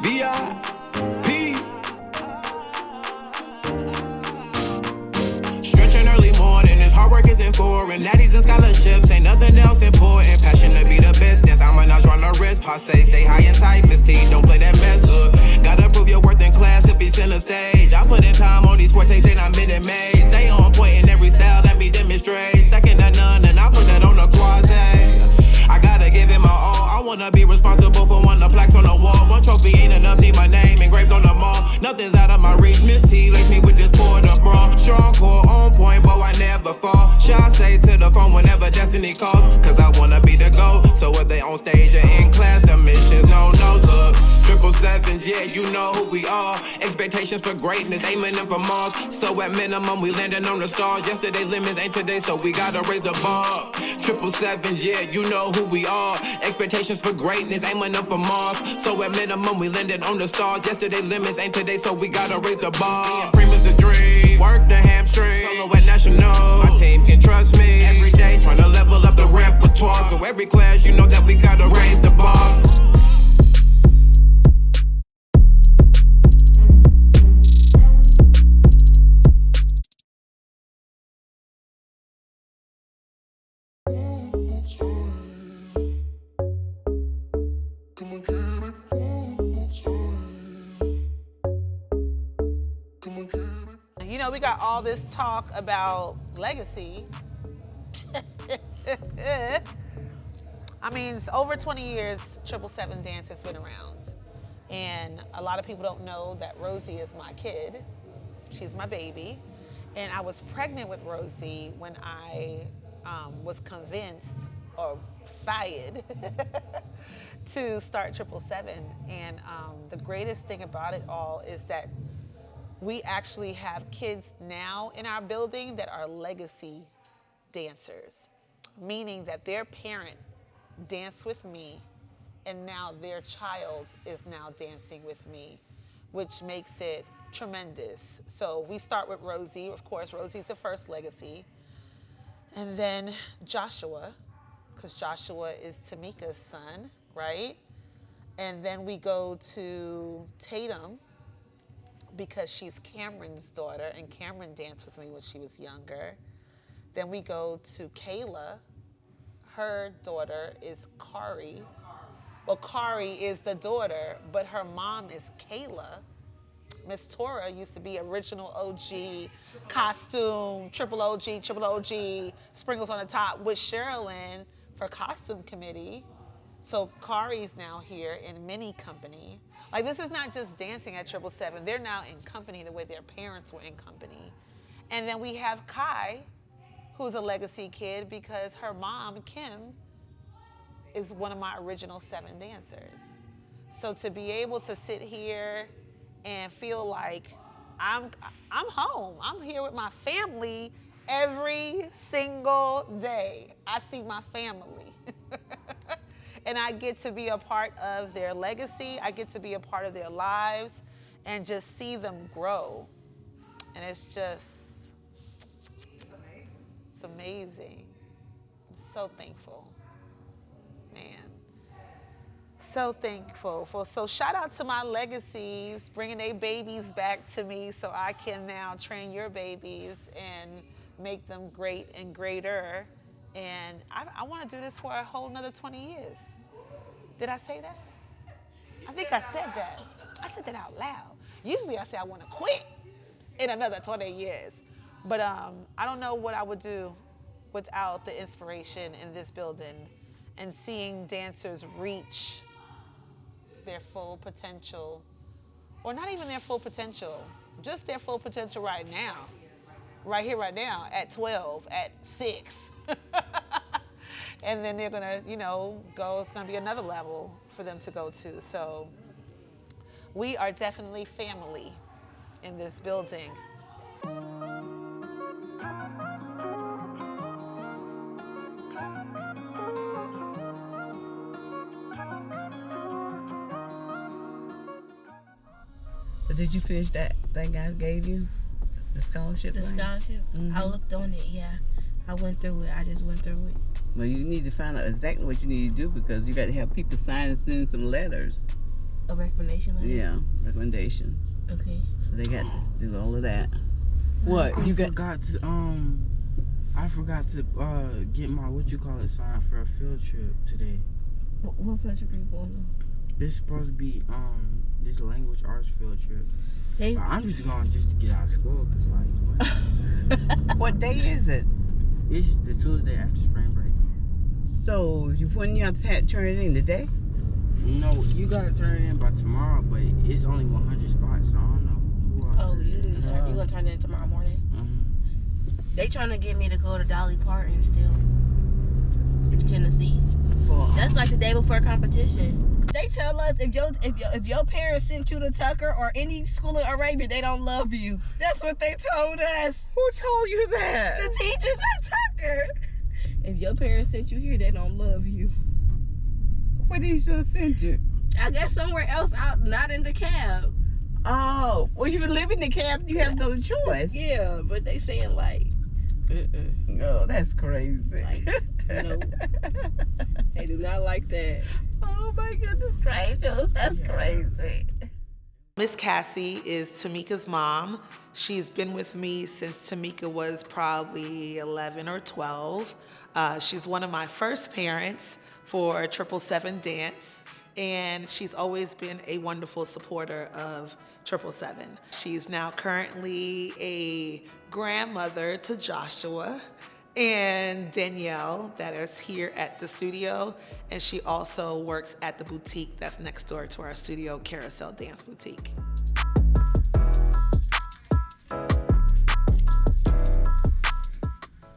VIP. Stretching early morning, this hard work isn't foreign. Natties and scholarships, ain't nothing else important. Passion to be the best, dance I'm menage on the wrist. Passe, stay high and tight, Miss T, don't play that mess up. Gotta prove your worth in class to be center stage. I put in time on these fortes and I'm mid-May. Stay on point in every style, let me demonstrate. Second to none, and I put that on the quasi. I gotta give it my all. I wanna be responsible for one of the plaques on the wall. One trophy ain't enough, need my name engraved on the mall. Nothing's out of my reach. Miss T lace me with this pour the bra. Strong core on point, but I never fall. Shall say to the phone whenever destiny calls. Cause I wanna be the GO. So if they on stage or in class, the mission's no look. 777s, yeah, you know who we are. Expectations for greatness, aiming them for Mars. So at minimum, we landing on the stars. Yesterday's limits ain't today, so we gotta raise the bar. 777s, yeah, you know who we are. Expectations for greatness, aiming up for Mars. So at minimum, we landed on the stars. Yesterday's limits ain't today, so we gotta raise the bar. Dream is a dream, work the hamstring. Solo at national, my team can trust me. Every day, trying to level up the repertoire. So every class, you know that we gotta raise the bar. You know, we got all this talk about legacy. I mean, it's over 20 years 777 dance has been around. And a lot of people don't know that Rosie is my kid. She's my baby. And I was pregnant with Rosie when I was convinced or fired to start 777. And the greatest thing about it all is that we actually have kids now in our building that are legacy dancers, meaning that their parent danced with me and now their child is now dancing with me, which makes it tremendous. So we start with Rosie. Of course, Rosie's the first legacy. And then Joshua, because Joshua is Tamika's son, right? And then we go to Tatum, because she's Cameron's daughter, and Cameron danced with me when she was younger. Then we go to Kayla. Her daughter is Kari. Well, Kari is the daughter, but her mom is Kayla. Miss Tora used to be original OG, costume, triple OG, sprinkles on the top with Sherilyn for costume committee. So Kari's now here in mini company. Like, this is not just dancing at 777. They're now in company the way their parents were in company. And then we have Kai, who's a legacy kid because her mom, Kim, is one of my original 7 dancers. So to be able to sit here and feel like I'm home. I'm here with my family every single day. I see my family. And I get to be a part of their legacy. I get to be a part of their lives and just see them grow. And it's just, it's amazing. I'm so thankful, man. So thankful. So shout out to my legacies, bringing their babies back to me so I can now train your babies and make them great and greater. And I want to do this for a whole nother 20 years. Did I say that? I think I said that. I said that out loud. Usually I say I want to quit in another 20 years. But I don't know what I would do without the inspiration in this building and seeing dancers reach their full potential, or not even their full potential, just their full potential right now. Right here, right now, at 12, at 6. And then they're gonna, go, it's gonna be another level for them to go to. So we are definitely family in this building. So did you finish that thing I gave you? The scholarship? The scholarship? Mm-hmm. I looked on it, yeah. I went through it. I just went through it. Well, you need to find out exactly what you need to do because you got to have people sign and send some letters. A recommendation letter? Yeah, recommendations. Okay. So they got to do all of that. What? I forgot to get my signed for a field trip today. What field trip are you going on? This is supposed to be this language arts field trip. They... But I'm just going just to get out of school because like What day is it? It's the Tuesday after spring break. So when you have to turn it in today? No, you gotta turn it in by tomorrow, but it's only 100 spots, so I don't know who else. Oh, you gonna turn it in tomorrow morning? Mm-hmm. They trying to get me to go to Dolly Parton still, Tennessee. That's like the day before competition. They tell us if your parents sent you to Tucker or any school in Arabia, they don't love you. That's what they told us. Who told you that? The teachers at Tucker. If your parents sent you here, they don't love you. Where did you just send you? I guess somewhere else out, not in the cab. Oh, well, you live in the cab, you have no choice. Yeah, but they saying like, Oh, that's crazy. Like, no. They do not like that. Oh my goodness gracious, that's crazy. Miss Cassie is Tamika's mom. She's been with me since Tamika was probably 11 or 12. She's one of my first parents for 777 Dance, and she's always been a wonderful supporter of 777. She's now currently a grandmother to Joshua and Danielle that is here at the studio, and she also works at the boutique that's next door to our studio, Carousel Dance Boutique.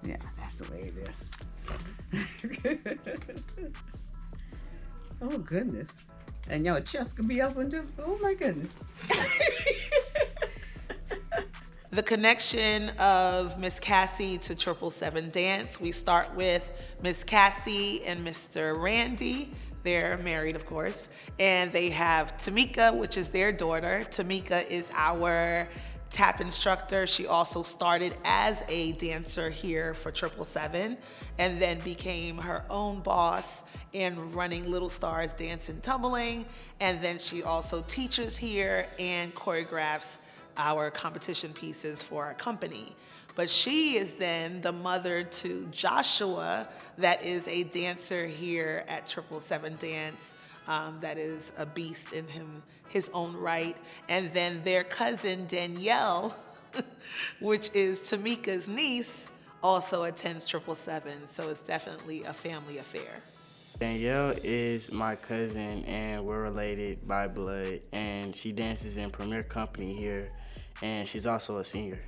Yeah, that's the way it is. Oh goodness. And your chest could be open too? Oh my goodness. The connection of Miss Cassie to 777 Dance, we start with Miss Cassie and Mr. Randy. They're married, of course, and they have Tamika, which is their daughter. Tamika is our tap instructor. She also started as a dancer here for 777 and then became her own boss in running Little Stars Dance and Tumbling. And then she also teaches here and choreographs our competition pieces for our company. But she is then the mother to Joshua, that is a dancer here at 777 Dance, that is a beast in his own right. And then their cousin Danielle, which is Tamika's niece, also attends 777. So it's definitely a family affair. Danielle is my cousin, and we're related by blood, and she dances in Premier Company here, and she's also a singer.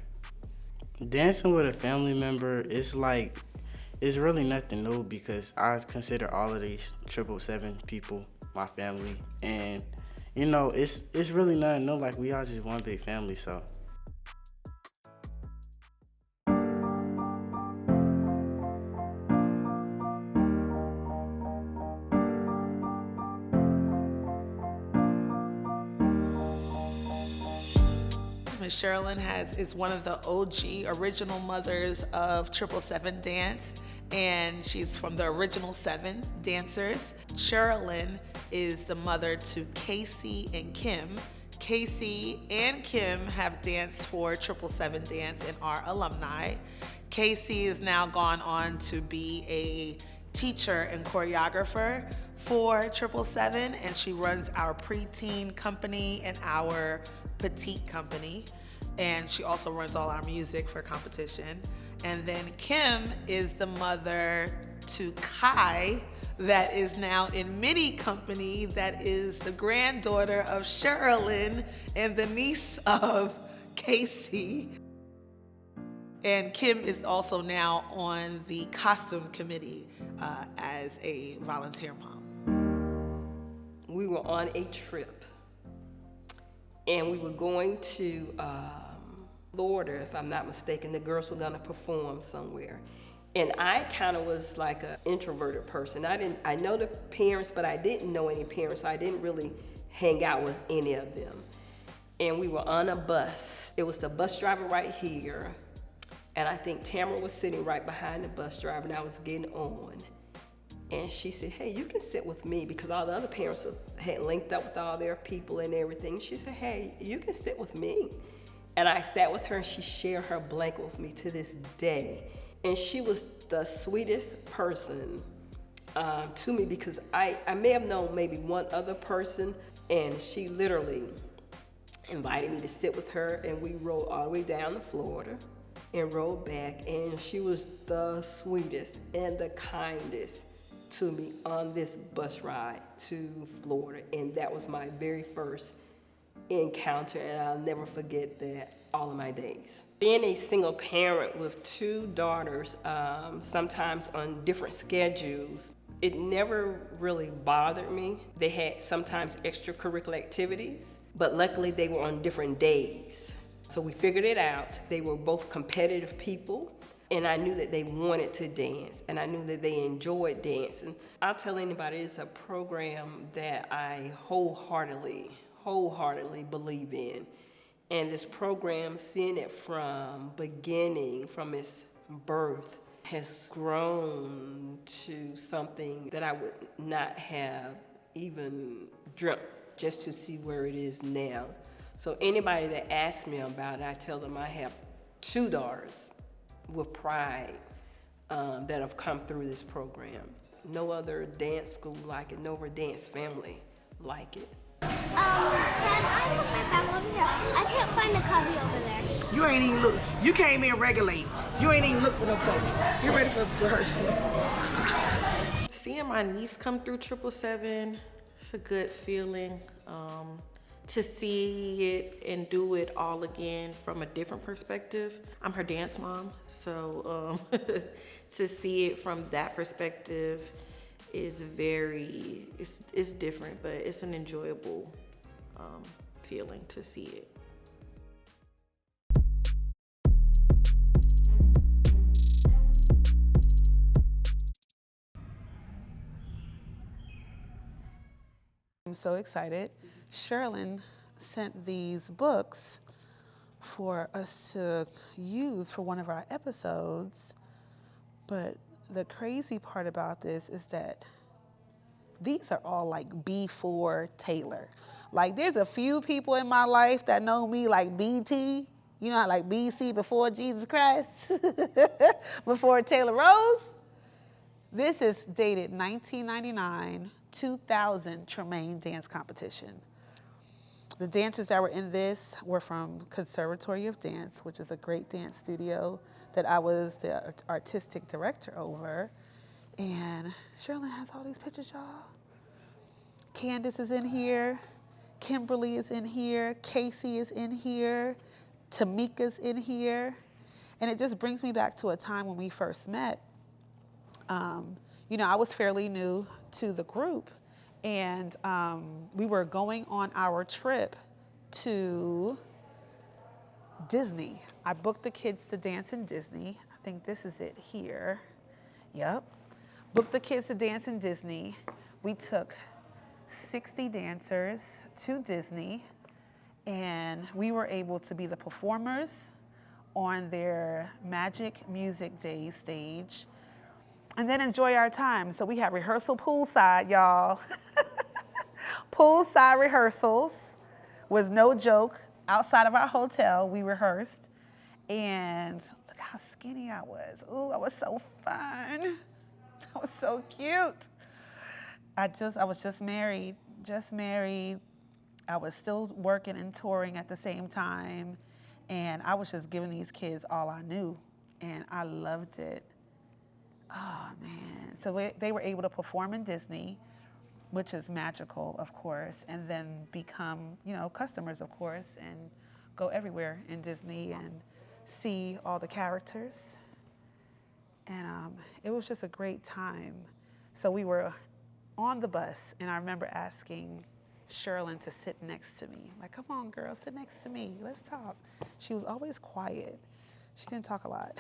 Dancing with a family member is really nothing new because I consider all of these 777 people my family, and you know, it's really nothing new. Like, we all just one big family, so. Miss Sherilyn is one of the OG original mothers of 777 Dance, and she's from the original 7 dancers. Sherilyn is the mother to Casey and Kim. Casey and Kim have danced for 777 Dance and are alumni. Casey is now gone on to be a teacher and choreographer for 777, and she runs our preteen company and our petite company, and she also runs all our music for competition. And then Kim is the mother to Kai, that is now in Midi Company, that is the granddaughter of Sherilyn and the niece of Casey. And Kim is also now on the costume committee as a volunteer mom. We were on a trip, and we were going to Florida, if I'm not mistaken. The girls were gonna perform somewhere. And I kind of was like an introverted person. I know the parents, but I didn't know any parents, so I didn't really hang out with any of them. And we were on a bus. It was the bus driver right here, And I think Tamara was sitting right behind the bus driver, and I was getting on. And she said, hey, you can sit with me, because all the other parents had linked up with all their people and everything. She said, hey, you can sit with me. And I sat with her, and she shared her blanket with me to this day. And she was the sweetest person to me, because I may have known maybe one other person, and she literally invited me to sit with her, and we rode all the way down to Florida and rode back, and she was the sweetest and the kindest to me on this bus ride to Florida. And that was my very first encounter, and I'll never forget that all of my days. Being a single parent with two daughters, sometimes on different schedules, it never really bothered me. They had sometimes extracurricular activities, but luckily they were on different days. So we figured it out. They were both competitive people, and I knew that they wanted to dance, and I knew that they enjoyed dancing. I'll tell anybody, it's a program that I wholeheartedly believe in. And this program, seeing it from beginning, from its birth, has grown to something that I would not have even dreamt, just to see where it is now. So anybody that asks me about it, I tell them I have two daughters with pride that have come through this program. No other dance school like it, no other dance family like it. Can I put my bag over here? I can't find the cubby over there. You ain't even look. You came in regulate. You ain't even look for no program. You're ready for rehearsal. Seeing my niece come through 777, it's a good feeling. To see it and do it all again from a different perspective. I'm her dance mom, so to see it from that perspective is it's different, but it's an enjoyable feeling to see it. I'm so excited. Sherilyn sent these books for us to use for one of our episodes, but the crazy part about this is that these are all like before Taylor. Like, there's a few people in my life that know me like BT, you know, like BC, before Jesus Christ, before Taylor Rose. This is dated 1999, 2000 Tremaine dance competition. The dancers that were in this were from Conservatory of Dance, which is a great dance studio that I was the artistic director over. And Sherilyn has all these pictures, y'all. Candace is in here. Kimberly is in here. Casey is in here. Tamika's in here. And it just brings me back to a time when we first met. You know, I was fairly new to the group, and we were going on our trip to Disney. I booked the kids to dance in Disney. I think this is it here. Yep. Booked the kids to dance in Disney. We took 60 dancers to Disney, and we were able to be the performers on their Magic Music Day stage, and then enjoy our time. So we had rehearsal poolside, y'all. Poolside rehearsals was no joke. Outside of our hotel, we rehearsed. And look how skinny I was. Ooh, I was so fun. I was so cute. I was just married. I was still working and touring at the same time. And I was just giving these kids all I knew. And I loved it. Oh, man. So they were able to perform in Disney, which is magical, of course, and then become, you know, customers, of course, and go everywhere in Disney and see all the characters. And it was just a great time. So we were on the bus, and I remember asking Sherilyn to sit next to me. Like, come on, girl, sit next to me. Let's talk. She was always quiet. She didn't talk a lot.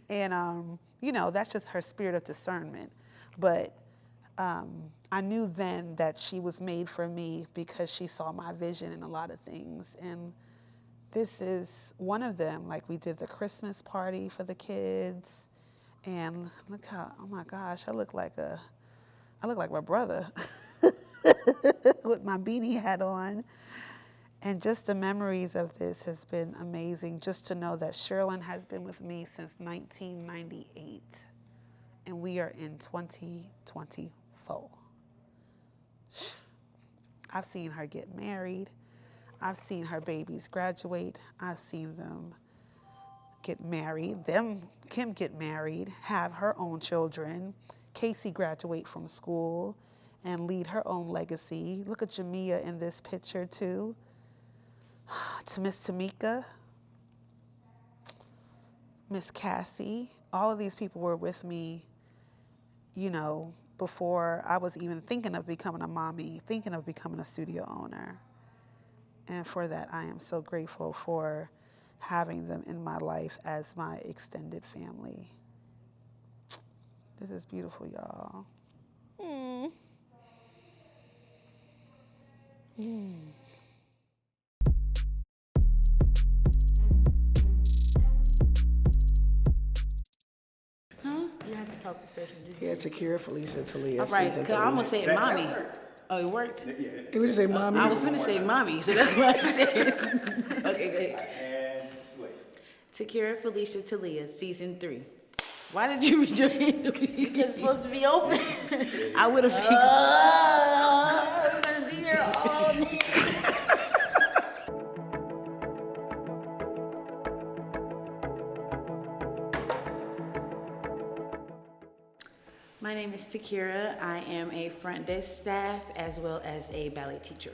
And, you know, that's just her spirit of discernment. But I knew then that she was made for me because she saw my vision in a lot of things. And this is one of them. Like, we did the Christmas party for the kids, and look how, oh my gosh, I look like my brother with my beanie hat on. And just the memories of this has been amazing. Just to know that Sherilyn has been with me since 1998, and we are in 2024. I've seen her get married. I've seen her babies graduate. I've seen them get married. Kim get married, have her own children. Casey graduate from school and lead her own legacy. Look at Jamia in this picture too. To Miss Tamika, Miss Cassie, all of these people were with me, you know, before I was even thinking of becoming a mommy, thinking of becoming a studio owner. And for that, I am so grateful for having them in my life as my extended family. This is beautiful, y'all. You have to talk professional. Yeah, Takira, Felicia, Talia. All right, because I almost said mommy. Oh, it worked? Did we just say mommy? I was going to say mommy, so that's what I said. Okay, good. And Slay. Takira, Felicia, Talia, season 3. Why did you read your hand? Because it's supposed to be open. I would have fixed it. I'm going to be here all day. My name is Takira. I am a front desk staff as well as a ballet teacher.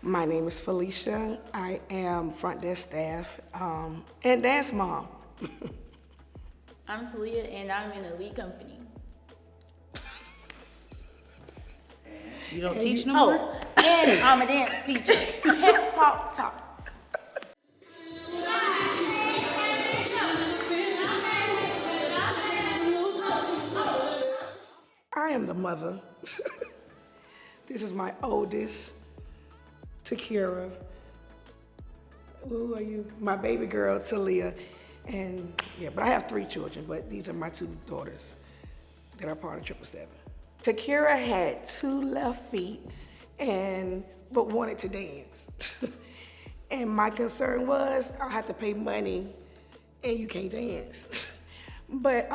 My name is Felicia. I am front desk staff and dance mom. I'm Talia, and I'm in a lead company. You don't teach no more? Oh, and I'm a dance teacher. Hip hop talks. I am the mother. This is my oldest, Takira. Who are you? My baby girl, Talia. And yeah, but I have 3 children, but these are my 2 daughters that are part of 777. Takira had 2 left feet but wanted to dance. And my concern was I had to pay money and you can't dance. But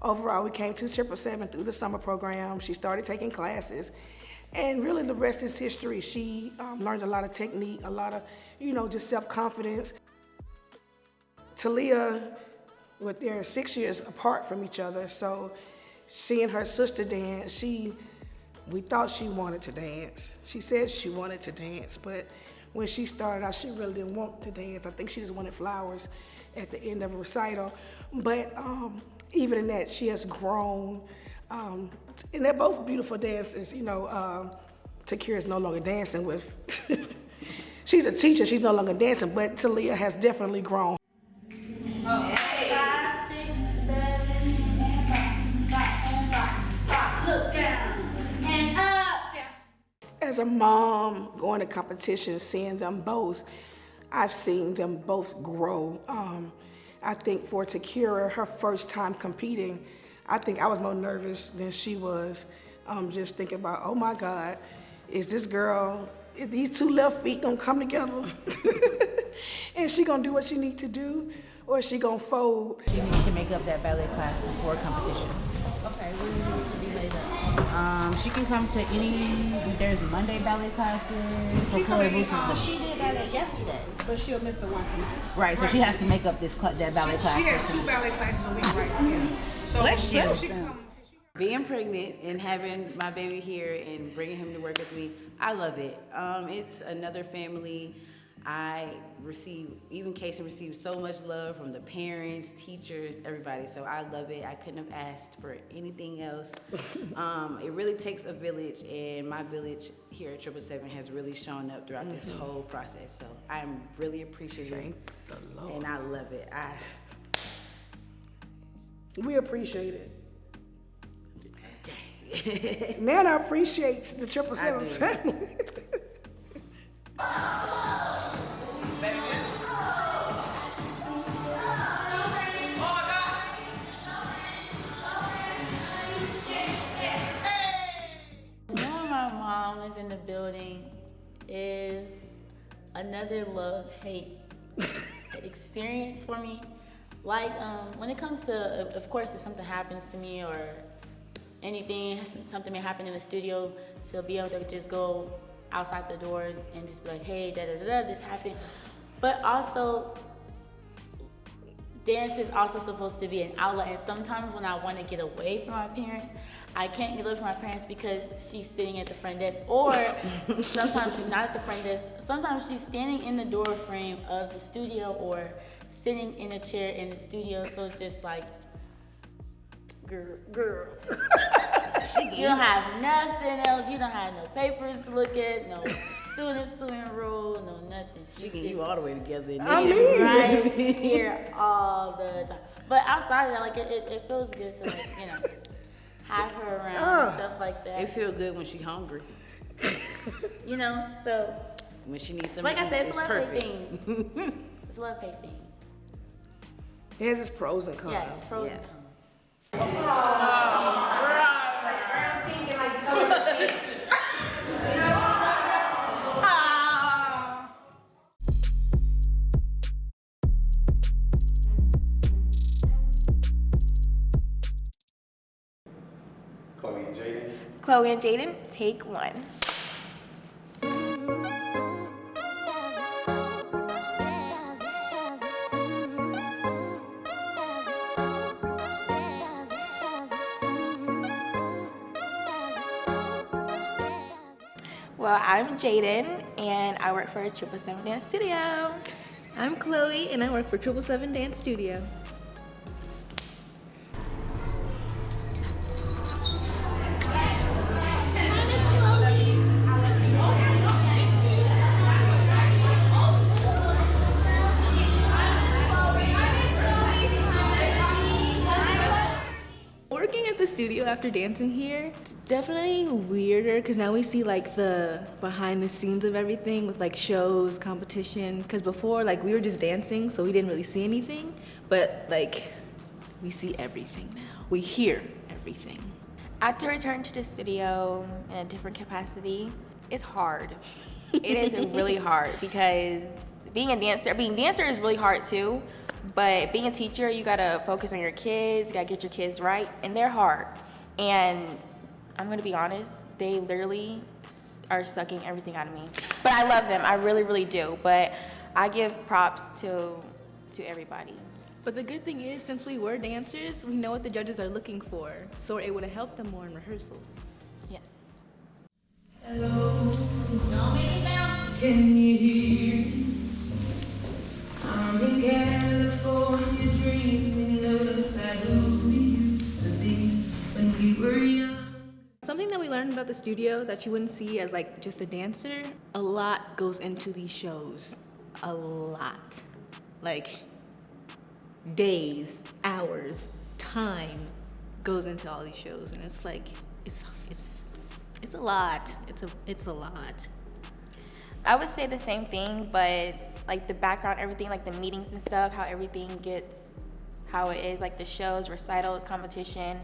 overall, we came to 777 through the summer program. She started taking classes. And really the rest is history. She learned a lot of technique, a lot of, just self-confidence. Talia, they're 6 years apart from each other, so seeing her sister dance, we thought she wanted to dance. She said she wanted to dance, but when she started out, she really didn't want to dance. I think she just wanted flowers at the end of a recital. But even in that, she has grown. And they're both beautiful dancers. Takira is no longer dancing with. She's a teacher, she's no longer dancing, but Talia has definitely grown. 5, 6, 7, and 5. Look down and up. As a mom, going to competitions, seeing them both, I've seen them both grow. I think for Takira, her first time competing, I think I was more nervous than she was. Just thinking about, oh my God, is these 2 left feet gonna come together? And she gonna do what she need to do? Or is she gonna fold? She needs to make up that ballet class before competition. Okay, when do you need to be made up? She can come to there's Monday ballet classes. She did ballet yesterday, but she'll miss the one tonight. Right, so she has to make up that ballet class. She has 2 ballet classes a week right now. So Bless you. she can come. Being pregnant and having my baby here and bringing him to work with me, I love it. It's another family. Even Casey received so much love from the parents, teachers, everybody. So I love it. I couldn't have asked for anything else. It really takes a village, and my village here at 777 has really shown up throughout this whole process. So I'm really appreciative, and I love it. We appreciate it. Man, I appreciate the 777 family. in the building is another love-hate experience for me. Like, when it comes to, of course, if something happens to me or anything, something may happen in the studio, to be able to just go outside the doors and just be like, hey, this happened. But also, dance is also supposed to be an outlet, and sometimes when I want to get away from my parents, I can't get away from my parents because she's sitting at the front desk, or sometimes she's not at the front desk. Sometimes she's standing in the door frame of the studio or sitting in a chair in the studio, so it's just like, girl. You don't have nothing else. You don't have no papers to look at, no students to enroll, no nothing. She get you all the way together. Right here all the time. But outside of that, like it feels good to, like, you know, have her around and stuff like that. It feels good when she's hungry. You know, so When she needs something, like I said, it's a perfect. love-hate thing. It's a love-hate thing. It has its pros and cons. Yeah, it's pros and cons. Chloe and Jaden. Chloe and Jaden, take one. Well, I'm Jaden, and I work for 777 Dance Studio. I'm Chloe, and I work for 777 Dance Studio. Working at the studio after dancing here, it's definitely weirder because now we see like the behind the scenes of everything with like shows, competition. Because before, like, we were just dancing, so we didn't really see anything. But like, we see everything now. We hear everything. I have to return to the studio in a different capacity. It's hard. It is really hard because being dancer is really hard too. But being a teacher, you gotta focus on your kids, you gotta get your kids right, and they're hard. And I'm gonna be honest, they literally are sucking everything out of me. But I love them, I really, really do. But I give props to everybody. But the good thing is, since we were dancers, we know what the judges are looking for, so we're able to help them more in rehearsals. Yes. Hello, don't make it down. Can you hear? I'm in California dreaming about who we used to be when we were young. Something that we learned about the studio that you wouldn't see as like just a dancer, a lot goes into these shows. A lot. Like days, hours, time goes into all these shows, and it's like it's a lot. It's a lot. I would say the same thing, but like the background, everything, like the meetings and stuff, how everything gets, how it is, like the shows, recitals, competition.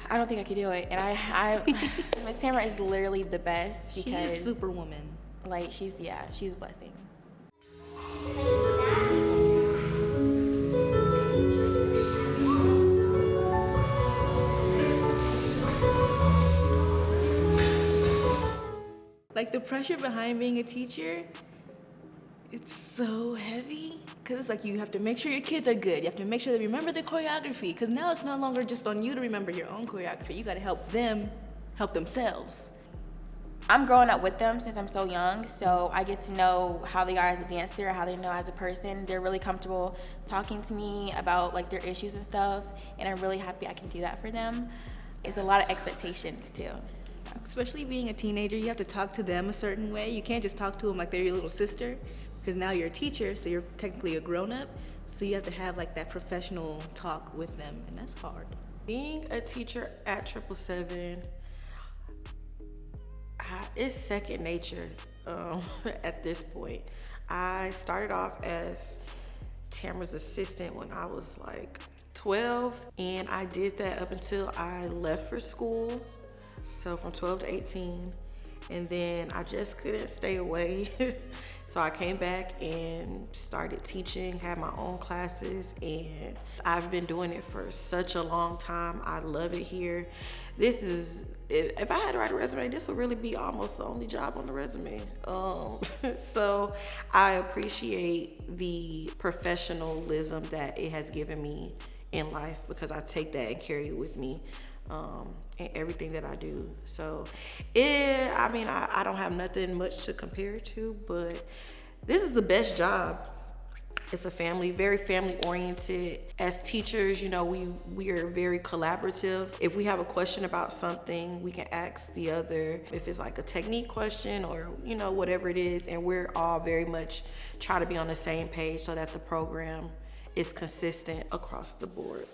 I don't think I could do it. And I Miss Tamara is literally the best because she's superwoman. Like she's a blessing. Like the pressure behind being a teacher, it's so heavy because it's like you have to make sure your kids are good. You have to make sure they remember the choreography because now it's no longer just on you to remember your own choreography. You got to help them help themselves. I'm growing up with them since I'm so young, so I get to know how they are as a dancer, how they know as a person. They're really comfortable talking to me about like their issues and stuff, and I'm really happy I can do that for them. It's a lot of expectations too. Especially being a teenager, you have to talk to them a certain way. You can't just talk to them like they're your little sister, because now you're a teacher, so you're technically a grown-up. So you have to have like that professional talk with them, and that's hard. Being a teacher at 777, it's second nature at this point. I started off as Tamara's assistant when I was like 12, and I did that up until I left for school. So from 12 to 18, And then I just couldn't stay away. So I came back and started teaching, had my own classes, and I've been doing it for such a long time. I love it here. This is, if I had to write a resume, this would really be almost the only job on the resume. So I appreciate the professionalism that it has given me in life, because I take that and carry it with me in everything that I do. So I don't have nothing much to compare it to, but this is the best job. It's a family, very family oriented. As teachers, you know, we are very collaborative. If we have a question about something, we can ask the other if it's like a technique question or, you know, whatever it is, and we're all very much try to be on the same page so that the program is consistent across the board.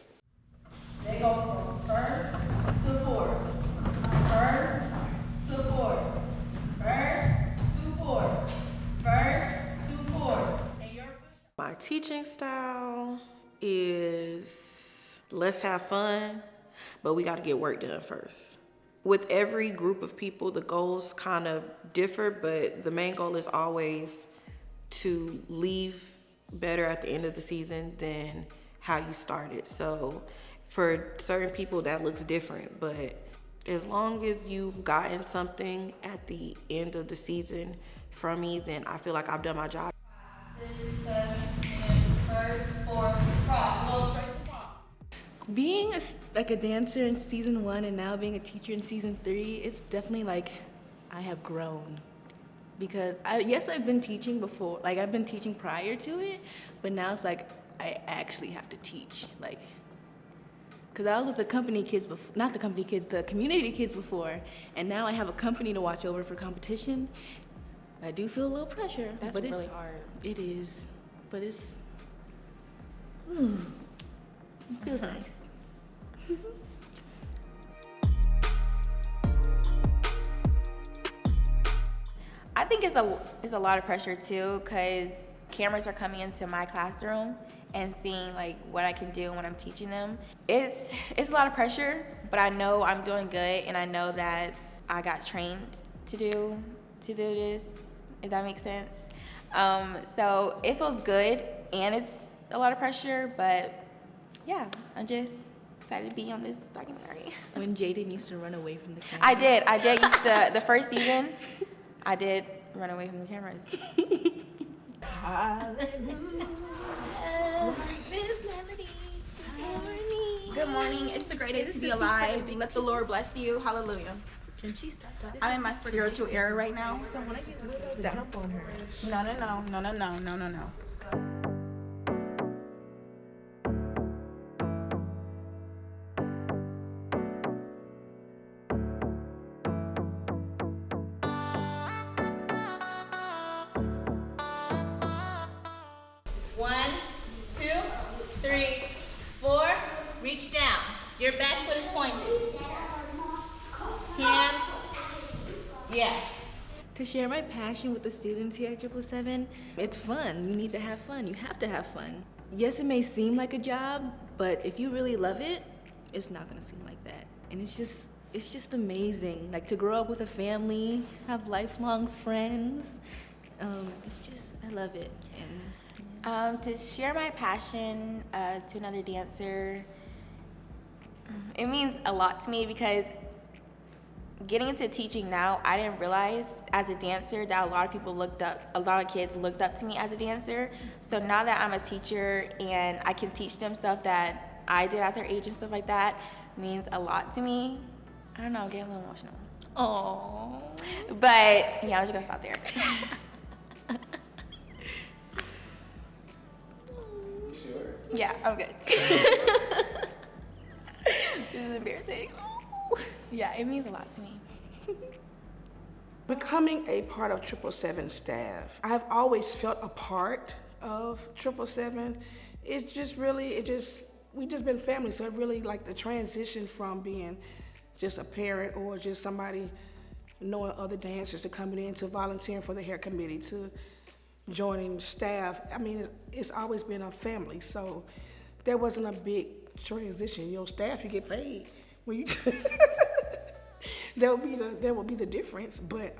They go from first to fourth, first to fourth, first to fourth, first to fourth. My teaching style is let's have fun, but we got to get work done first. With every group of people, the goals kind of differ, but the main goal is always to leave better at the end of the season than how you started. So for certain people that looks different, but as long as you've gotten something at the end of the season from me, then I feel like I've done my job. Being a dancer in season 1 and now being a teacher in season 3, it's definitely like I have grown. Because I've been teaching before, like I've been teaching prior to it, but now it's like I actually have to teach, like, because I was with the company kids before, not the company kids, the community kids before, and now I have a company to watch over for competition. I do feel a little pressure. That's but really hard. It is, but it feels nice. I think it's a lot of pressure too, because cameras are coming into my classroom and seeing like what I can do when I'm teaching them. It's a lot of pressure, but I know I'm doing good, and I know that I got trained to do this, if that makes sense. So it feels good, and it's a lot of pressure, but yeah, I'm just excited to be on this documentary. When Jaden used to run away from the camera. I did used to, the first season, I did run away from the cameras. Good morning. It's the greatest to be alive. Let the Lord bless you. Hallelujah. Can she stop talking? I'm in my spiritual era right now. So when I get jump on her. No. One, two, three, four. Reach down. Your back foot is pointed. Hands. Yeah. To share my passion with the students here at 777, it's fun. You need to have fun. You have to have fun. Yes, it may seem like a job, but if you really love it, it's not gonna seem like that. And it's just amazing. Like to grow up with a family, have lifelong friends. I love it. And to share my passion to another dancer, it means a lot to me, because getting into teaching now, I didn't realize as a dancer that a lot of kids looked up to me as a dancer. So now that I'm a teacher and I can teach them stuff that I did at their age and stuff like that, means a lot to me. I don't know, I'm getting a little emotional. Aww. But yeah, I'm just gonna stop there. Yeah, I'm good. This is embarrassing. Yeah, it means a lot to me. Becoming a part of 777 staff, I've always felt a part of 777. We just been family, so it really like the transition from being just a parent or just somebody knowing other dancers to coming in to volunteering for the hair committee to joining staff. I mean, it's always been a family, so there wasn't a big transition. Staff, you get paid when you That will be the difference. But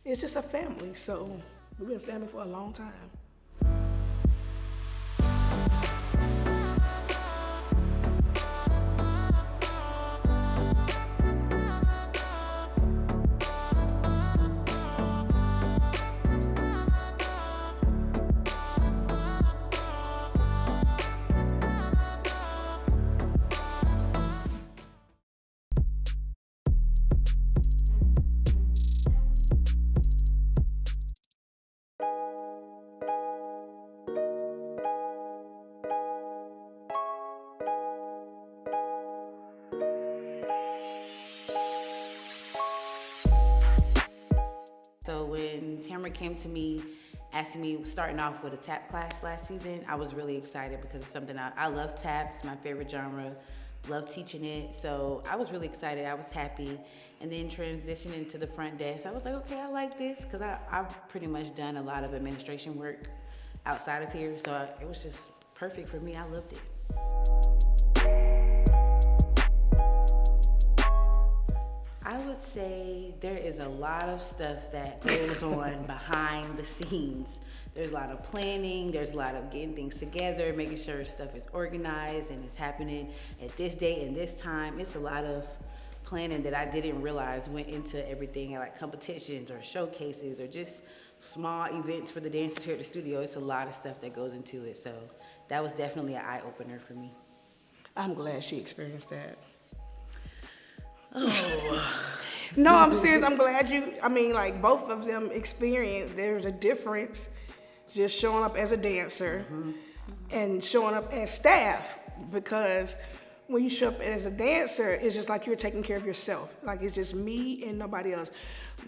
it's just a family, so we've been family for a long time. So when Tamara came to me, asking me, starting off with a tap class last season, I was really excited because it's something I love tap. It's my favorite genre. Love teaching it. So I was really excited. I was happy. And then transitioning to the front desk, I was like, okay, I like this because I've pretty much done a lot of administration work outside of here. So it was just perfect for me. I loved it. I would say there is a lot of stuff that goes on behind the scenes. There's a lot of planning, there's a lot of getting things together, making sure stuff is organized and it's happening at this date and this time. It's a lot of planning that I didn't realize went into everything, like competitions or showcases or just small events for the dancers here at the studio. It's a lot of stuff that goes into it. So that was definitely an eye-opener for me. I'm glad she experienced that. Oh. No, I'm serious. I'm glad like both of them experienced. There's a difference just showing up as a dancer and showing up as staff, because when you show up as a dancer, it's just like you're taking care of yourself. Like it's just me and nobody else.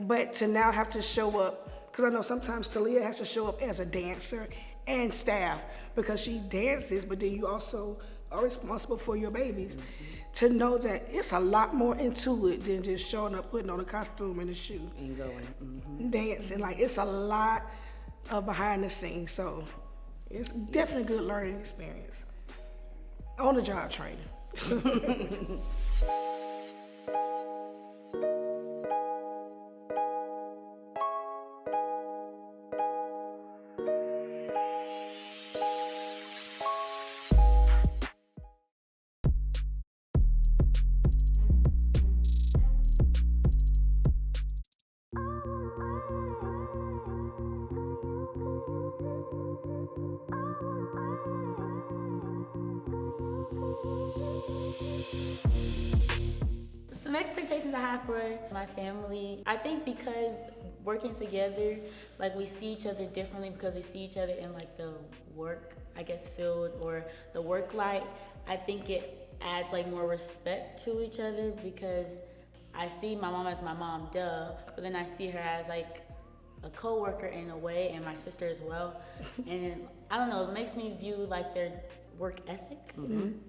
But to now have to show up, because I know sometimes Talia has to show up as a dancer and staff because she dances, but then you also are responsible for your babies. To know that it's a lot more into it than just showing up, putting on a costume and a shoe. And going. Dancing. Like it's a lot of behind the scenes. So it's definitely a good learning experience. On the job training. Some expectations I have for my family, I think because working together, like we see each other differently because we see each other in like the work, I guess, field or the work light. I think it adds like more respect to each other because I see my mom as my mom, duh, but then I see her as like a co-worker in a way, and my sister as well. And I don't know, it makes me view like their work ethic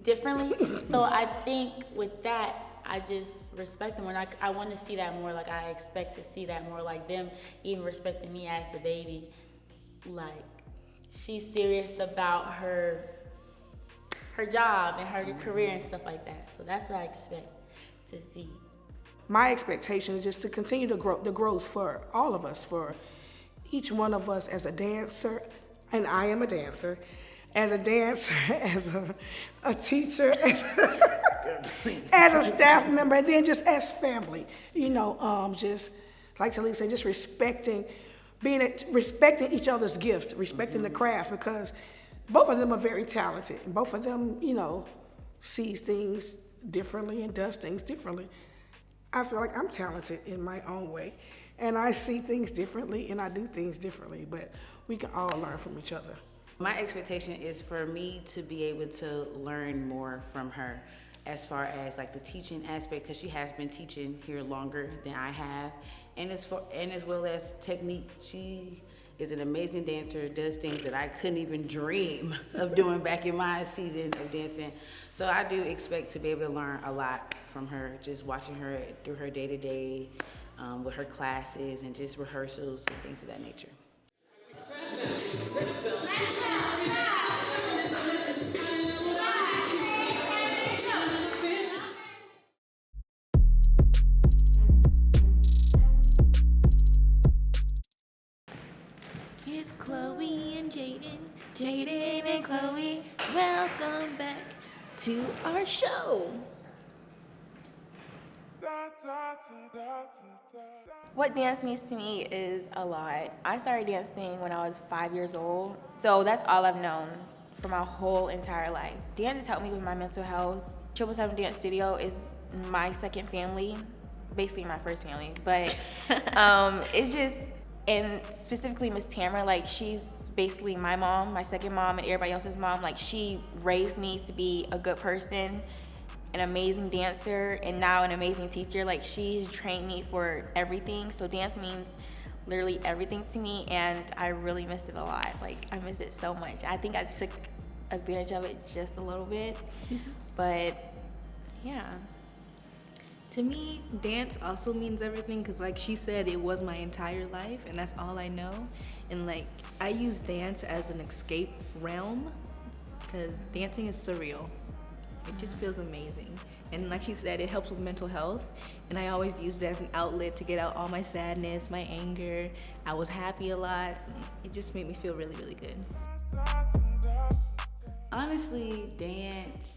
differently. So I think with that, I just respect them, and I want to see that more. Like I expect to see that more, like them even respecting me as the baby. Like she's serious about her job and her career and stuff like that. So that's what I expect to see. My expectation is just to continue to grow the growth for all of us, for each one of us as a dancer, and I am a dancer, as a teacher, as a staff member, and then just as family. You know, just like Talia said, just respecting each other's gift, respecting the craft, because both of them are very talented. And both of them, you know, sees things differently and does things differently. I feel like I'm talented in my own way, and I see things differently and I do things differently, but we can all learn from each other. My expectation is for me to be able to learn more from her as far as like the teaching aspect, because she has been teaching here longer than I have, and as well as technique. She is an amazing dancer, does things that I couldn't even dream of doing back in my season of dancing. So I do expect to be able to learn a lot from her, just watching her through her day-to-day, with her classes and just rehearsals and things of that nature. Jaden and Chloe, welcome back to our show. What dance means to me is a lot. I started dancing when I was 5 years old, so that's all I've known for my whole entire life. Dance has helped me with my mental health. 777 Dance Studio is my second family, basically my first family, but it's just, and specifically Miss Tamara, like she's basically my mom, my second mom, and everybody else's mom. Like she raised me to be a good person, an amazing dancer, and now an amazing teacher. Like she's trained me for everything. So dance means literally everything to me, and I really miss it a lot. Like I miss it so much. I think I took advantage of it just a little bit, but yeah. To me, dance also means everything because like she said, it was my entire life and that's all I know. And like I use dance as an escape realm because dancing is surreal. It just feels amazing. And like she said, it helps with mental health. And I always use it as an outlet to get out all my sadness, my anger. I was happy a lot. It just made me feel really, really good. Honestly, dance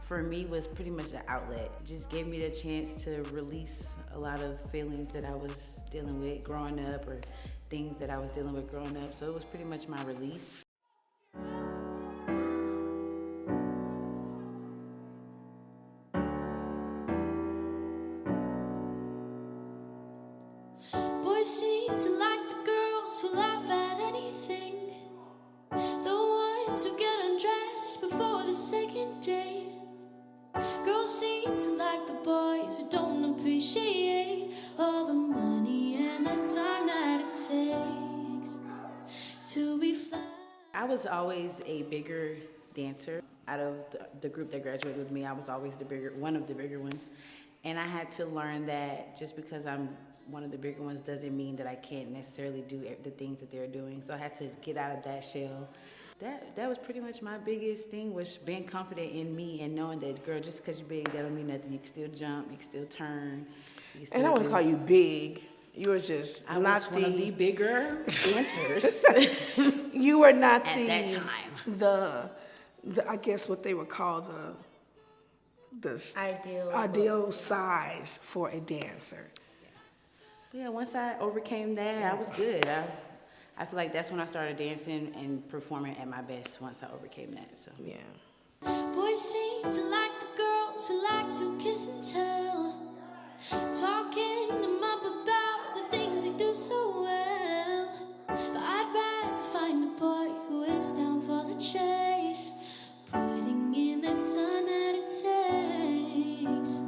for me was pretty much an outlet. It just gave me the chance to release a lot of feelings that I was dealing with growing up or things that I was dealing with growing up. So it was pretty much my release. Boys seem to like the girls who laugh at anything, the ones who get undressed before the second date. Girls seem to like the boys who don't appreciate all the money and the time that it takes to be fine. I was always a bigger dancer. Out of the group that graduated with me, I was always one of the bigger ones. And I had to learn that just because I'm one of the bigger ones doesn't mean that I can't necessarily do the things that they're doing. So I had to get out of that shell. That was pretty much my biggest thing, was being confident in me and knowing that, girl, just because you're big, that don't mean nothing. You can still jump, you can still turn. You can still And I wouldn't call you big. You were just I was one of the bigger dancers. You were not at that time. The I guess what they would call the ideal size for a dancer. Yeah, once I overcame that, I was good. I feel like that's when I started dancing and performing at my best, once I overcame that. So yeah. Boys seem to like the girls who like to kiss and tell, talking them up about the things they do so well. But I'd rather find a boy who is down for the chase, putting in the time that it takes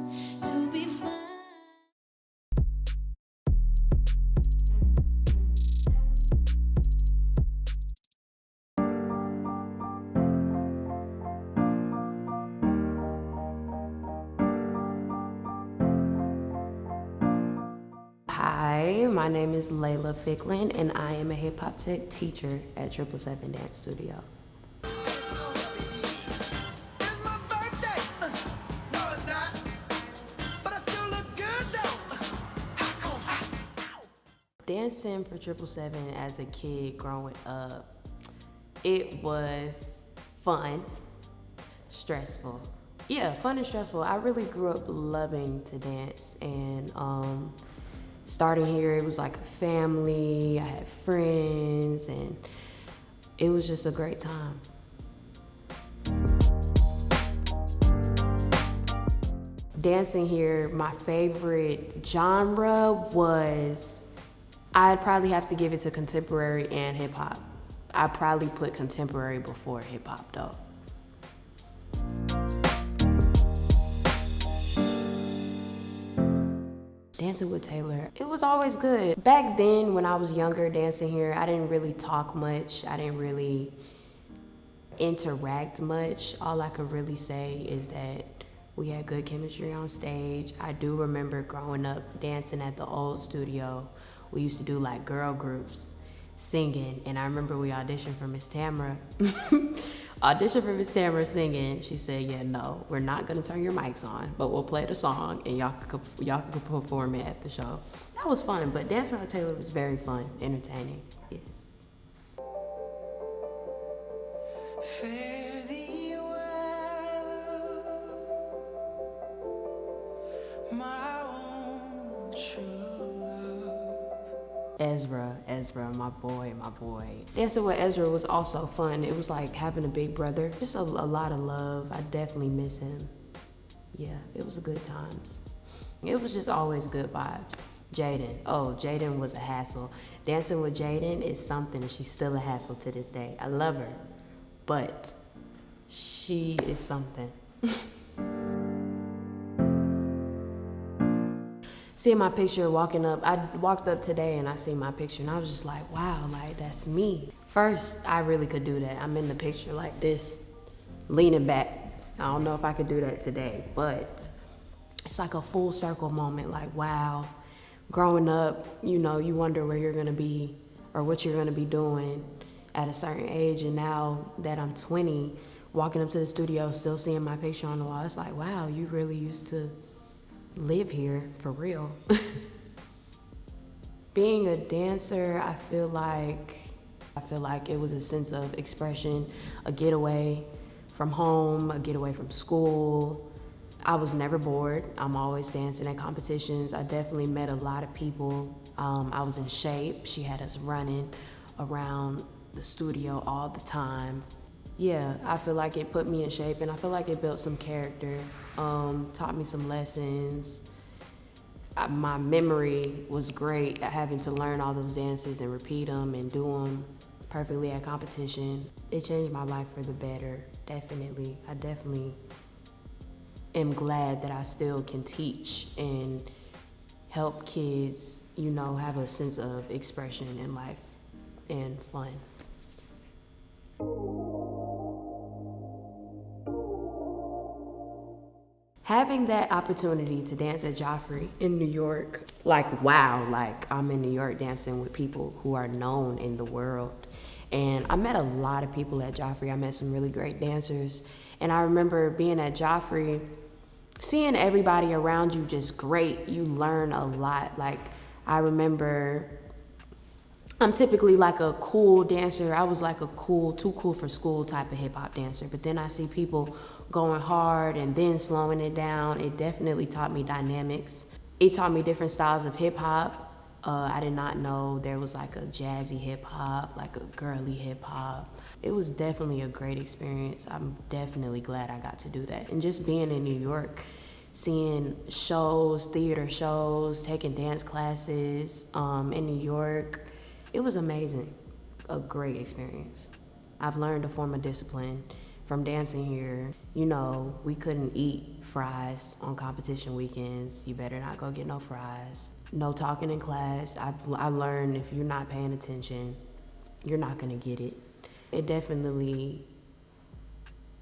to be fine. Hi, my name is Layla Ficklin, and I am a hip hop tech teacher at 777 Dance Studio. Dancing for 777 as a kid growing up, it was fun, stressful. Yeah, fun and stressful. I really grew up loving to dance, and starting here, it was like a family. I had friends, and it was just a great time. Dancing here, my favorite genre was, I'd probably have to give it to contemporary and hip hop. I probably put contemporary before hip hop though. Dancing with Taylor, it was always good. Back then, when I was younger dancing here, I didn't really talk much. I didn't really interact much. All I could really say is that we had good chemistry on stage. I do remember growing up dancing at the old studio. We used to do like girl groups singing, and I remember we auditioned for Miss Tamara. Singing. She said, yeah, no, we're not gonna turn your mics on, but we'll play the song and y'all could perform it at the show. That was fun, but dancing with Taylor was very fun, entertaining, yes. Fare thee well, my own true love. Ezra, my boy. Dancing with Ezra was also fun. It was like having a big brother. Just a lot of love. I definitely miss him. Yeah, it was good times. It was just always good vibes. Jaden was a hassle. Dancing with Jaden is something, and she's still a hassle to this day. I love her, but she is something. Seeing my picture walking up, I walked up today and I seen my picture and I was just like, wow, like that's me. First, I really could do that. I'm in the picture like this, leaning back. I don't know if I could do that today, but it's like a full circle moment, like wow. Growing up, you know, you wonder where you're gonna be or what you're gonna be doing at a certain age, and now that I'm 20, walking up to the studio, still seeing my picture on the wall, it's like, wow, you really used to live here for real. Being a dancer, I feel like it was a sense of expression, a getaway from home, a getaway from school. I was never bored. I'm always dancing at competitions. I definitely met a lot of people. I was in shape. She had us running around the studio all the time. Yeah, I feel like it put me in shape, and I feel like it built some character, taught me some lessons. My memory was great at having to learn all those dances and repeat them and do them perfectly at competition. It changed my life for the better, definitely. I definitely am glad that I still can teach and help kids, you know, have a sense of expression in life and fun. Having that opportunity to dance at Joffrey in New York, like wow, like I'm in New York dancing with people who are known in the world. And I met a lot of people at Joffrey. I met some really great dancers. And I remember being at Joffrey, seeing everybody around you just great. You learn a lot. Like I remember, I'm typically like a cool dancer. I was like a cool, too cool for school type of hip hop dancer. But then I see people going hard and then slowing it down. It definitely taught me dynamics. It taught me different styles of hip hop. I did not know there was like a jazzy hip hop, like a girly hip hop. It was definitely a great experience. I'm definitely glad I got to do that. And just being in New York, seeing shows, theater shows, taking dance classes in New York, it was amazing. A great experience. I've learned a form of discipline from dancing here. You know, we couldn't eat fries on competition weekends. You better not go get no fries. No talking in class. I learned if you're not paying attention, you're not gonna get it. It definitely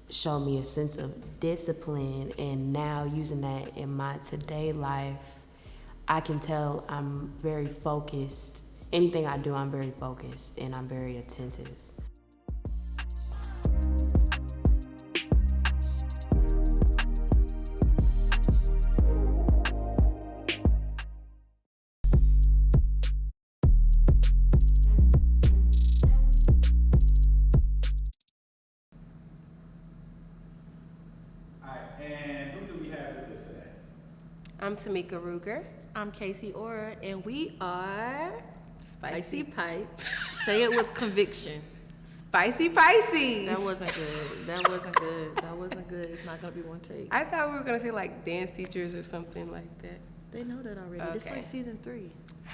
showed me a sense of discipline, and now using that in my today life, I can tell I'm very focused. Anything I do, I'm very focused and I'm very attentive. I'm Tamika Ruger. I'm Casey Ora, and we are Spicy Pipe. Say it with conviction. Spicy Pisces. That wasn't good. That wasn't good. That wasn't good. It's not gonna be one take. I thought we were gonna say like dance teachers or something like that. They know that already. Okay. It's like season 3.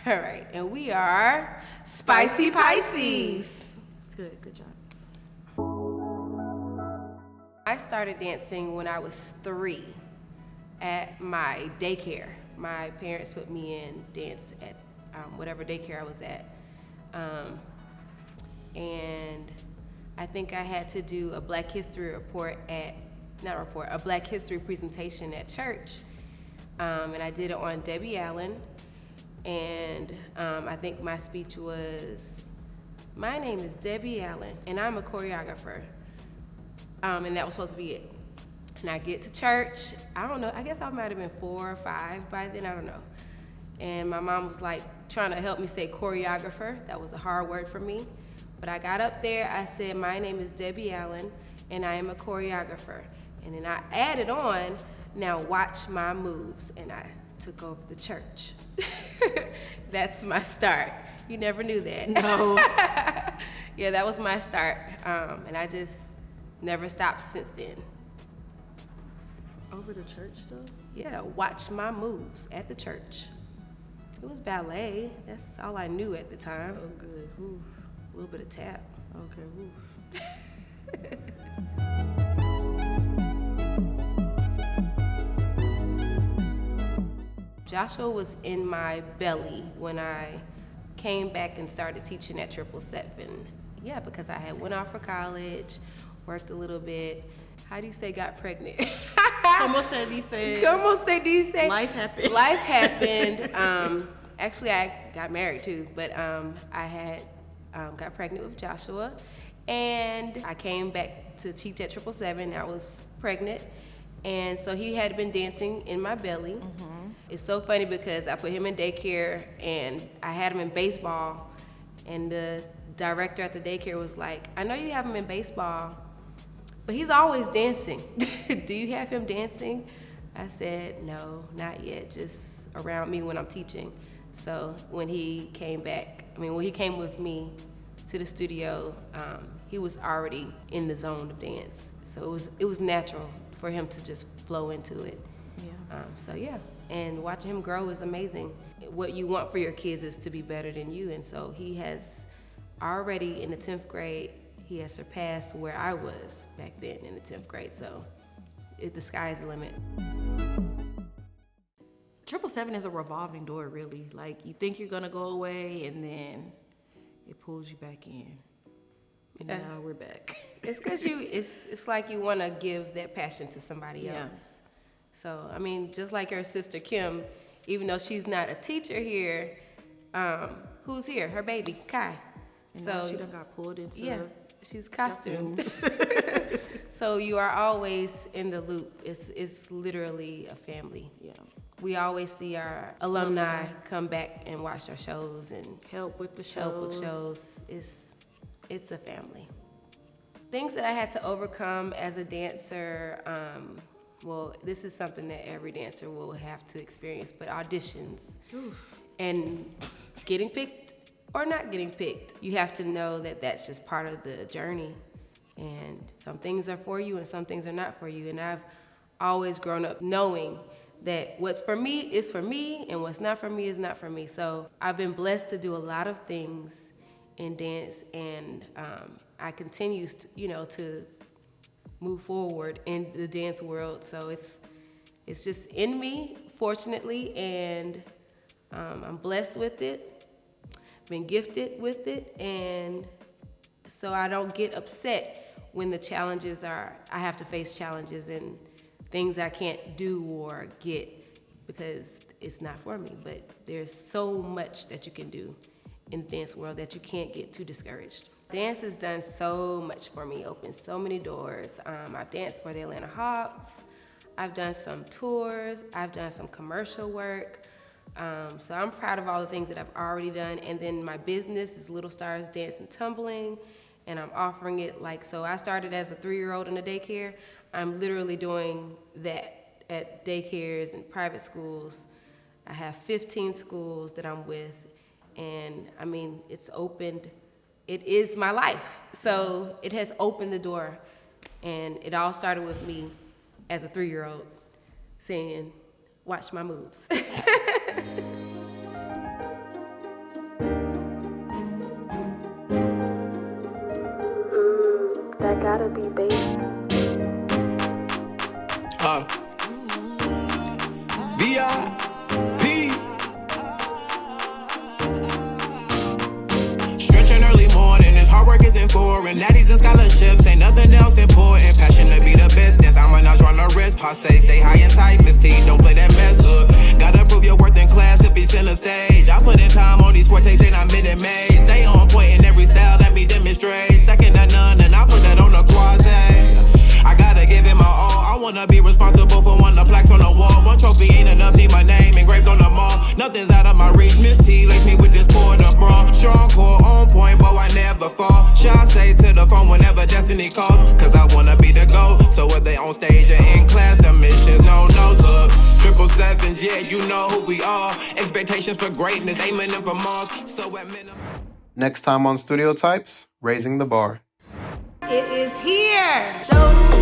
All right, and we are Spicy Pisces. Good job. I started dancing when I was 3 at my daycare. My parents put me in dance at whatever daycare I was at. And I think I had to do a Black History a Black History presentation at church. And I did it on Debbie Allen. And I think my speech was, "My name is Debbie Allen, and I'm a choreographer." And that was supposed to be it. And I get to church, I don't know, I guess I might have been 4 or 5 by then, I don't know. And my mom was like trying to help me say choreographer. That was a hard word for me. But I got up there, I said, "My name is Debbie Allen, and I am a choreographer. And then I added on, now watch my moves, and I took over the church. That's my start. You never knew that. No. Yeah, that was my start, and I just never stopped since then. Over the church though? Yeah, watch my moves at the church. It was ballet. That's all I knew at the time. Oh, good. Oof. A little bit of tap. Okay, oof. Joshua was in my belly when I came back and started teaching at 777. Yeah, because I had went off for college, worked a little bit. How do you say got pregnant? Como se dice? Como se dice? Life happened. Life happened. Actually, I got married too, but I had got pregnant with Joshua, and I came back to teach at 777. I was pregnant, and so he had been dancing in my belly. Mm-hmm. It's so funny because I put him in daycare, and I had him in baseball, and the director at the daycare was like, "I know you have him in baseball, but he's always dancing. Do you have him dancing?" I said, "No, not yet, just around me when I'm teaching." So when he came back, when he came with me to the studio, he was already in the zone of dance. So it was natural for him to just flow into it. Yeah. So yeah, and watching him grow is amazing. What you want for your kids is to be better than you, and so he has already in the 10th grade, he has surpassed where I was back then in the 10th grade. So the sky is the limit. 777 is a revolving door, really. Like, you think you're gonna go away, and then it pulls you back in. And now we're back. It's because it's like you want to give that passion to somebody else. So, just like your sister Kim, even though she's not a teacher here, who's here? Her baby, Kai. And so she done got pulled into she's costumed. So you are always in the loop. It's literally a family. Yeah. We always see our alumni come back and watch our shows and help with the shows. It's a family. Things that I had to overcome as a dancer, this is something that every dancer will have to experience, but auditions. Oof. And getting picked or not getting picked. You have to know that that's just part of the journey. And some things are for you and some things are not for you. And I've always grown up knowing that what's for me is for me and what's not for me is not for me. So I've been blessed to do a lot of things in dance, and I continue to move forward in the dance world. So it's just in me, fortunately, and I'm blessed with it, been gifted with it, and so I don't get upset when the challenges I have to face challenges and things I can't do or get because it's not for me. But there's so much that you can do in the dance world that you can't get too discouraged. Dance has done so much for me, opened so many doors. I've danced for the Atlanta Hawks. I've done some tours. I've done some commercial work. So I'm proud of all the things that I've already done. And then my business is Little Stars Dance and Tumbling, and I'm offering it so I started as a 3-year-old in a daycare. I'm literally doing that at daycares and private schools. I have 15 schools that I'm with, and it's opened. It is my life. So it has opened the door, and it all started with me as a 3-year-old saying, "Watch my moves." That gotta be baby. VIP. Stretching early morning, this hard work isn't foreign. Natties and scholarships, ain't nothing else important. Passion to be the best, dance I'm a notch on the wrist. Passe, stay high and tight, Miss T, don't play that mess. Gotta prove your worth in class to be center stage. I put in time on these fortes and I'm mid-May. Stay on point in every style, let me demonstrate. Second to none, and I put that on the quasi. I gotta give it my all. I wanna be responsible for one of the plaques on the wall. One trophy ain't enough, need my name engraved on the mall. Nothing's out of my reach. Miss T lace me with this poured up bra. Strong core on point, but I never fall. Shall I say to the phone whenever destiny calls? Cause I wanna be you know who we are. Expectations for greatness, aiming for Mars. So at minimum. Next time on Studiotypes, raising the bar. It is here.